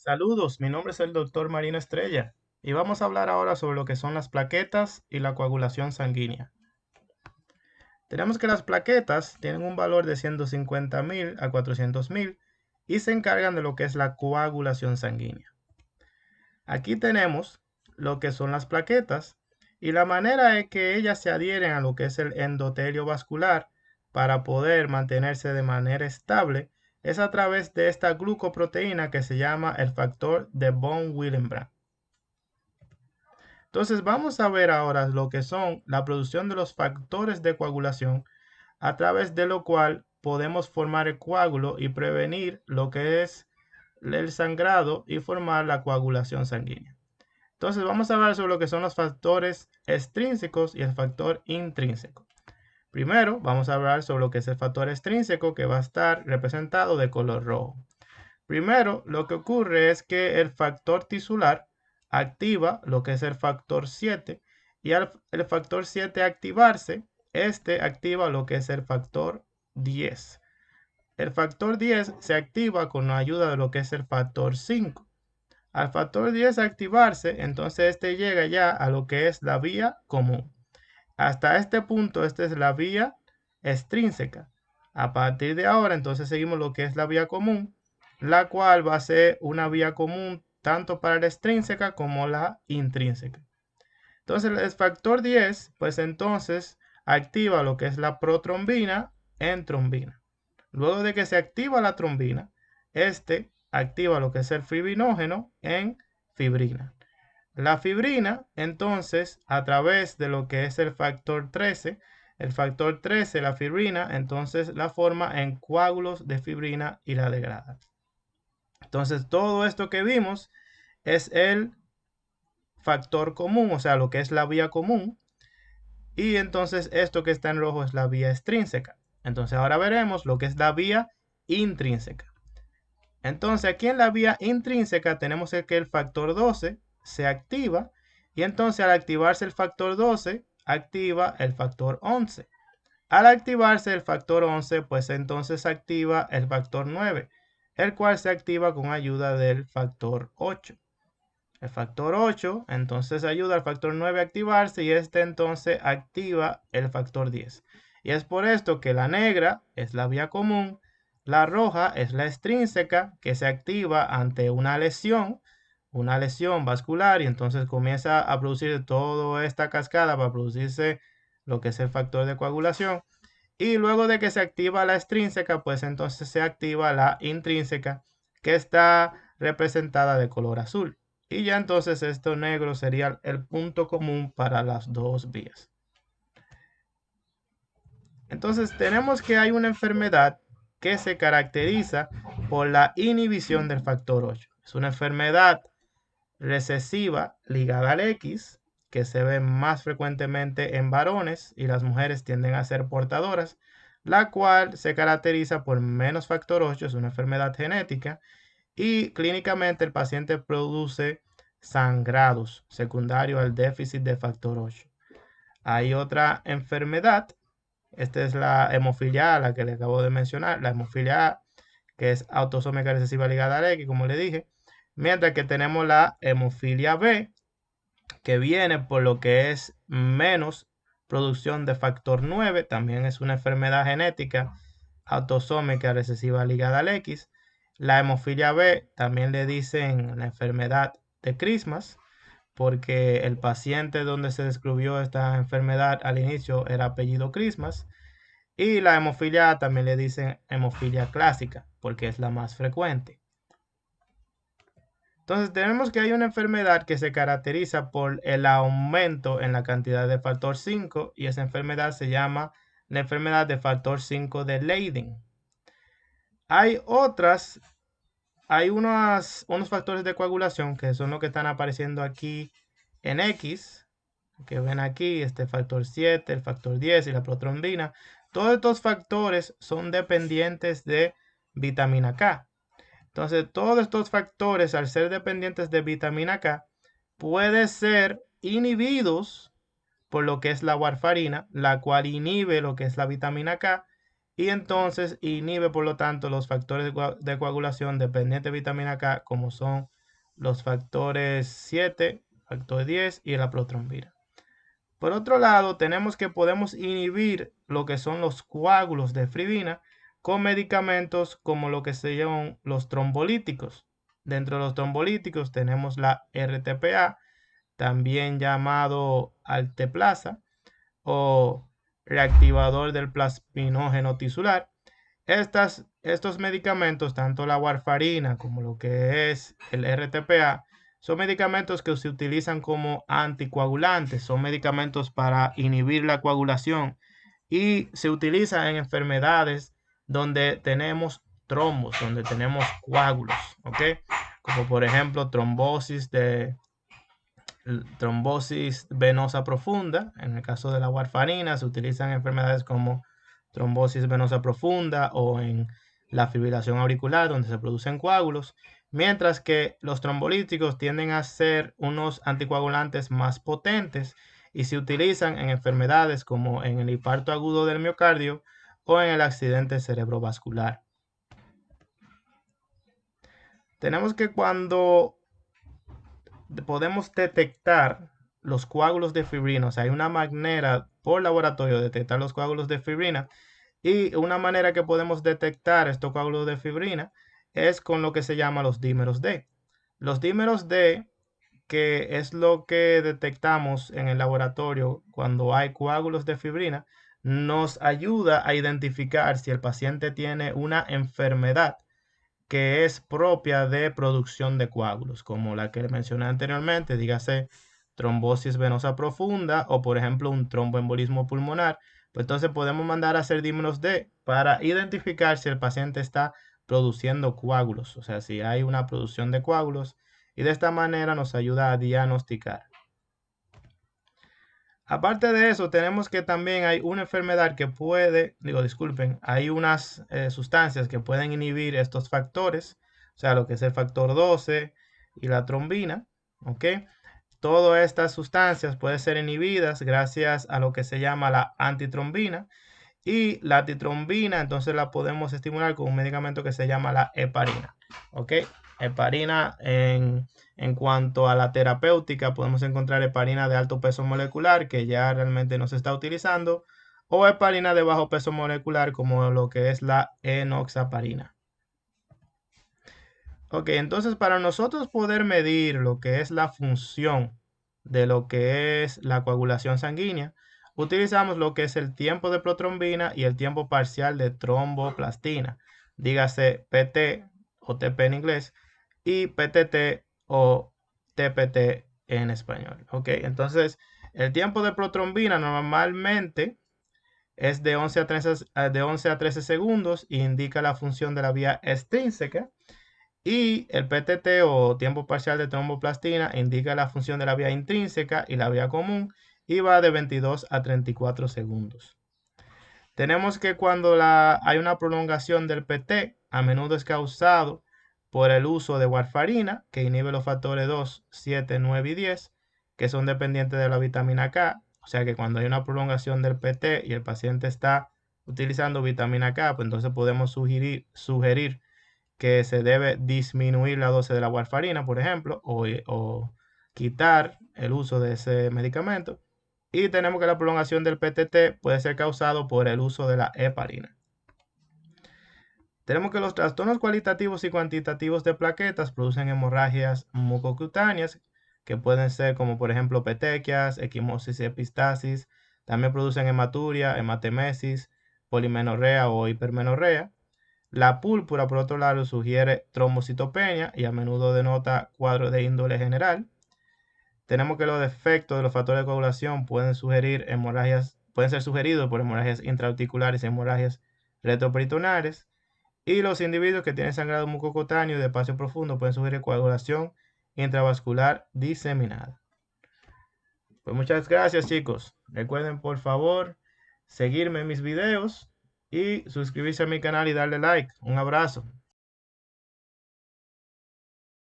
Saludos, mi nombre es el doctor Marino Estrella y vamos a hablar ahora sobre lo que son las plaquetas y la coagulación sanguínea. Tenemos que las plaquetas tienen un valor de 150.000 a 400.000 y se encargan de lo que es la coagulación sanguínea. Aquí tenemos lo que son las plaquetas y la manera es que ellas se adhieren a lo que es el endotelio vascular para poder mantenerse de manera estable es a través de esta glucoproteína que se llama el factor de von Willebrand. Entonces vamos a ver ahora lo que son la producción de los factores de coagulación a través de lo cual podemos formar el coágulo y prevenir lo que es el sangrado y formar la coagulación sanguínea. Entonces vamos a hablar sobre lo que son los factores extrínsecos y el factor intrínseco. Primero vamos a hablar sobre lo que es el factor extrínseco que va a estar representado de color rojo. Primero, lo que ocurre es que el factor tisular activa lo que es el factor 7 y al el factor 7 activarse, este activa lo que es el factor 10. El factor 10 se activa con la ayuda de lo que es el factor 5. Al factor 10 activarse, entonces este llega ya a lo que es la vía común. Hasta este punto, esta es la vía extrínseca. A partir de ahora, entonces seguimos lo que es la vía común, la cual va a ser una vía común tanto para la extrínseca como la intrínseca. Entonces, el factor 10, pues entonces activa lo que es la protrombina en trombina. Luego de que se activa la trombina, este activa lo que es el fibrinógeno en fibrina. La fibrina, entonces, a través de lo que es el factor 13, la fibrina, entonces la forma en coágulos de fibrina y la degrada. Entonces, todo esto que vimos es el factor común, o sea, lo que es la vía común. Y entonces esto que está en rojo es la vía extrínseca. Entonces, ahora veremos lo que es la vía intrínseca. Entonces, aquí en la vía intrínseca tenemos que el factor 12 se activa y entonces al activarse el factor 12, activa el factor 11. Al activarse el factor 11, pues entonces activa el factor 9, el cual se activa con ayuda del factor 8. El factor 8 entonces ayuda al factor 9 a activarse y este entonces activa el factor 10. Y es por esto que la negra es la vía común, la roja es la extrínseca que se activa ante una lesión vascular y entonces comienza a producir toda esta cascada para producirse lo que es el factor de coagulación. Y luego de que se activa la extrínseca, pues entonces se activa la intrínseca que está representada de color azul. Y ya entonces esto negro sería el punto común para las dos vías. Entonces tenemos que hay una enfermedad que se caracteriza por la inhibición del factor 8. Es una enfermedad recesiva ligada al X que se ve más frecuentemente en varones y las mujeres tienden a ser portadoras, la cual se caracteriza por menos factor 8, es una enfermedad genética y clínicamente el paciente produce sangrados secundarios al déficit de factor 8. Hay otra enfermedad, esta es la hemofilia A, la que le acabo de mencionar, la hemofilia A, que es autosómica recesiva ligada al X, como le dije, mientras que tenemos la hemofilia B, que viene por lo que es menos producción de factor 9, también es una enfermedad genética autosómica recesiva ligada al X. La hemofilia B también le dicen la enfermedad de Christmas, porque el paciente donde se descubrió esta enfermedad al inicio era apellido Christmas. Y la hemofilia A también le dicen hemofilia clásica, porque es la más frecuente. Entonces tenemos que hay una enfermedad que se caracteriza por el aumento en la cantidad de factor 5 y esa enfermedad se llama la enfermedad de factor 5 de Leiden. Hay otras, hay unos factores de coagulación que son los que están apareciendo aquí en X, que ven aquí, este factor 7, el factor 10 y la protrombina. Todos estos factores son dependientes de vitamina K. Entonces, todos estos factores, al ser dependientes de vitamina K, pueden ser inhibidos por lo que es la warfarina, la cual inhibe lo que es la vitamina K, y entonces inhibe por lo tanto los factores de coagulación dependientes de vitamina K, como son los factores 7, factor 10 y la protrombina. Por otro lado, tenemos que podemos inhibir lo que son los coágulos de fibrina con medicamentos como lo que se llaman los trombolíticos. Dentro de los trombolíticos tenemos la RTPA, también llamado alteplasa o reactivador del plasminógeno tisular. Estos medicamentos, tanto la warfarina como lo que es el RTPA, son medicamentos que se utilizan como anticoagulantes, son medicamentos para inhibir la coagulación y se utilizan en enfermedades donde tenemos trombos, donde tenemos coágulos, ¿ok? Como por ejemplo trombosis venosa profunda. En el caso de la warfarina se utilizan en enfermedades como trombosis venosa profunda o en la fibrilación auricular donde se producen coágulos, mientras que los trombolíticos tienden a ser unos anticoagulantes más potentes y se utilizan en enfermedades como en el infarto agudo del miocardio o en el accidente cerebrovascular. Tenemos que cuando podemos detectar los coágulos de fibrina, o sea, hay una manera por laboratorio de detectar los coágulos de fibrina y una manera que podemos detectar estos coágulos de fibrina es con lo que se llama los dímeros D. Los dímeros D, que es lo que detectamos en el laboratorio cuando hay coágulos de fibrina, nos ayuda a identificar si el paciente tiene una enfermedad que es propia de producción de coágulos, como la que mencioné anteriormente, dígase trombosis venosa profunda o por ejemplo un tromboembolismo pulmonar. Pues entonces podemos mandar a hacer dímeros D para identificar si el paciente está produciendo coágulos, o sea, si hay una producción de coágulos, y de esta manera nos ayuda a diagnosticar. Aparte de eso, tenemos que también hay una enfermedad que puede, disculpen, hay unas sustancias que pueden inhibir estos factores, o sea, lo que es el factor 12 y la trombina, ¿ok? Todas estas sustancias pueden ser inhibidas gracias a lo que se llama la antitrombina, y la antitrombina entonces la podemos estimular con un medicamento que se llama la heparina, ¿ok? Heparina en cuanto a la terapéutica, podemos encontrar heparina de alto peso molecular que ya realmente no se está utilizando, o heparina de bajo peso molecular como lo que es la enoxaparina. Ok, entonces para nosotros poder medir lo que es la función de lo que es la coagulación sanguínea, utilizamos lo que es el tiempo de protrombina y el tiempo parcial de tromboplastina, dígase PT o TP en inglés y PTT o TPT en español. Ok, entonces el tiempo de protrombina normalmente es de 11 a 13 segundos e indica la función de la vía extrínseca. Y el PTT o tiempo parcial de tromboplastina indica la función de la vía intrínseca y la vía común y va de 22 a 34 segundos. Tenemos que cuando hay una prolongación del PT, a menudo es causado por el uso de warfarina, que inhibe los factores 2, 7, 9 y 10, que son dependientes de la vitamina K. O sea que cuando hay una prolongación del PT y el paciente está utilizando vitamina K, pues entonces podemos sugerir que se debe disminuir la dosis de la warfarina, por ejemplo, o quitar el uso de ese medicamento. Y tenemos que la prolongación del PTT puede ser causado por el uso de la heparina. Tenemos que los trastornos cualitativos y cuantitativos de plaquetas producen hemorragias mucocutáneas, que pueden ser como por ejemplo petequias, equimosis y epistasis. También producen hematuria, hematemesis, polimenorrea o hipermenorrea. La púrpura, por otro lado, sugiere trombocitopenia y a menudo denota cuadros de índole general. Tenemos que los defectos de los factores de coagulación pueden ser sugeridos por hemorragias intraarticulares y hemorragias retroperitoneales. Y los individuos que tienen sangrado mucocutáneo y de espacio profundo pueden sugerir coagulación intravascular diseminada. Pues muchas gracias, chicos. Recuerden, por favor, seguirme en mis videos y suscribirse a mi canal y darle like. Un abrazo.